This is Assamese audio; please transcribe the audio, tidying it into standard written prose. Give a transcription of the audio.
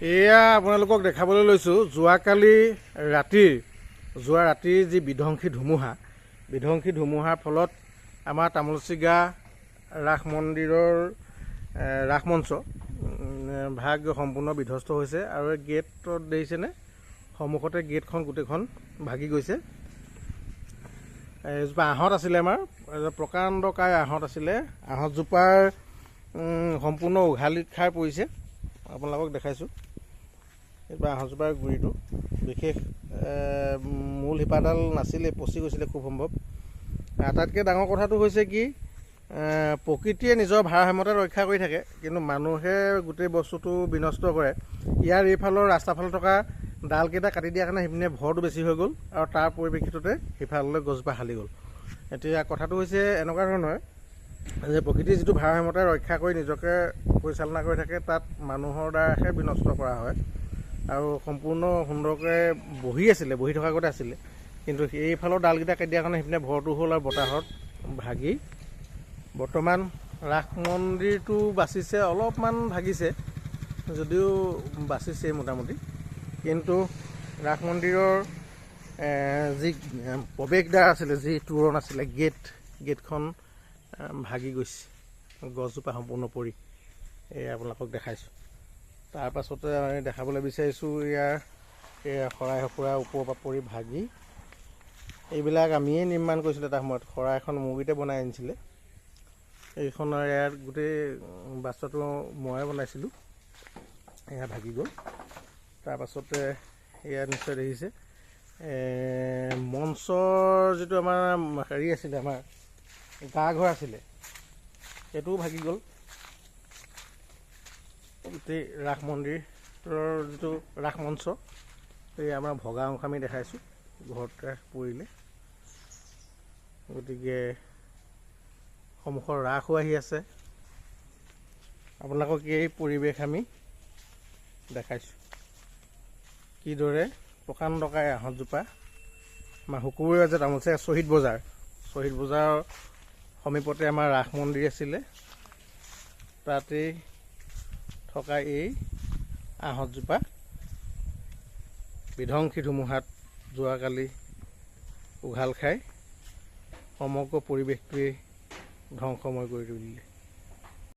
এয়া আপোনালোকক দেখাবলৈ লৈছোঁ যোৱাকালি যোৱা ৰাতিৰ যি বিধ্বংসী ধুমুহাৰ ফলত আমাৰ তামোলচিগা ৰাস মন্দিৰৰ ৰাস মঞ্চ ভাগ সম্পূৰ্ণ বিধ্বস্ত হৈছে আৰু গেটত দেখিছেনে সন্মুখতে গেটখন গোটেইখন ভাগি গৈছে। এজোপা আহঁত আছিলে, আমাৰ প্ৰকাণ্ডকায় আহঁত আছিলে, আহঁতজোপাৰ সম্পূৰ্ণ উঘালি খাই পৰিছে। আপোনালোকক দেখাইছোঁ এইবাৰ আহঁতজোপাৰ গুৰিটো বিশেষ মূল শিপাডাল নাছিলে, পচি গৈছিলে খুব সম্ভৱ। আটাইতকৈ ডাঙৰ কথাটো হৈছে কি, প্ৰকৃতিয়ে নিজৰ ভাৰসাম্যতা ৰক্ষা কৰি থাকে, কিন্তু মানুহে গোটেই বস্তুটো বিনষ্ট কৰে। ইয়াৰ এইফালৰ ৰাস্তাফালে থকা ডালকেইটা কাটি দিয়াৰ কাৰণে সেইপিনে ভৰটো বেছি হৈ গ'ল আৰু তাৰ পৰিপ্ৰেক্ষিততে সিফাললৈ গছজোপা হালি গ'ল। এতিয়া কথাটো হৈছে এনেকুৱা ধৰণৰ যে প্ৰকৃতিয়ে যিটো ভাৰসাম্যতা ৰক্ষা কৰি নিজকে পৰিচালনা কৰি থাকে, তাত মানুহৰ দ্বাৰাহে বিনষ্ট কৰা হয়। আৰু সম্পূৰ্ণ সুন্দৰকৈ বহি থকা আগতে আছিলে, কিন্তু এইফালৰ ডালকেইটা কাটি দিয়াৰ কাৰণে সেইপিনে ভৰটো হ'ল আৰু বতাহত ভাগি বৰ্তমান ৰাস মন্দিৰটো বাচিছে, অলপমান ভাগিছে যদিও বাচিছে মোটামুটি, কিন্তু ৰাস মন্দিৰৰ যি প্ৰৱেশদ্বাৰ আছিলে, যি তোৰণ আছিলে, গেটখন ভাগি গৈছে, গছজোপা সম্পূৰ্ণ পৰি। আপোনালোকক দেখাইছোঁ। তাৰ পাছতে আমি দেখাবলৈ বিচাৰিছোঁ ইয়াৰ শৰাই সঁফুৰা ওপৰৰ পৰা পৰি ভাগি, এইবিলাক আমিয়ে নিৰ্মাণ কৰিছিলোঁ এটা সময়ত। শৰাই এখন মুৰ্গীতে বনাই আনিছিলে, এইখনৰ ইয়াত গোটেই বাস্তুটো ময়ে বনাইছিলোঁ, এয়া ভাগি গ'ল। তাৰপাছতে এয়া নিশ্চয় দেখিছে মঞ্চৰ যিটো আমাৰ হেৰি আছিলে, আমাৰ গা ঘৰ আছিলে, সেইটোও ভাগি গ'ল। গোটেই ৰাস মন্দিৰৰ যিটো ৰাস মঞ্চ, এই আমাৰ ভগা অংশ আমি দেখাইছোঁ, ঘৰতে পৰিলে। গতিকে সন্মুখৰ ৰাসো আহি আছে, আপোনালোকক এই পৰিৱেশ আমি দেখাইছোঁ, কিদৰে প্ৰকাণ্ডকায় আহঁতজোপা আমাৰ শুকুৰবাৰে যে তামোলচিগা শ্বহীদ বজাৰৰ সমীপতে আমাৰ ৰাস মন্দিৰ আছিলে, তাতেই থকা এই আহঁতজোপা বিধ্বংসী ধুমুহাত যোৱাকালি উঘাল খাই সমগ্ৰ পৰিৱেশটোৱেই ধ্বংসময় কৰি তুলিলে।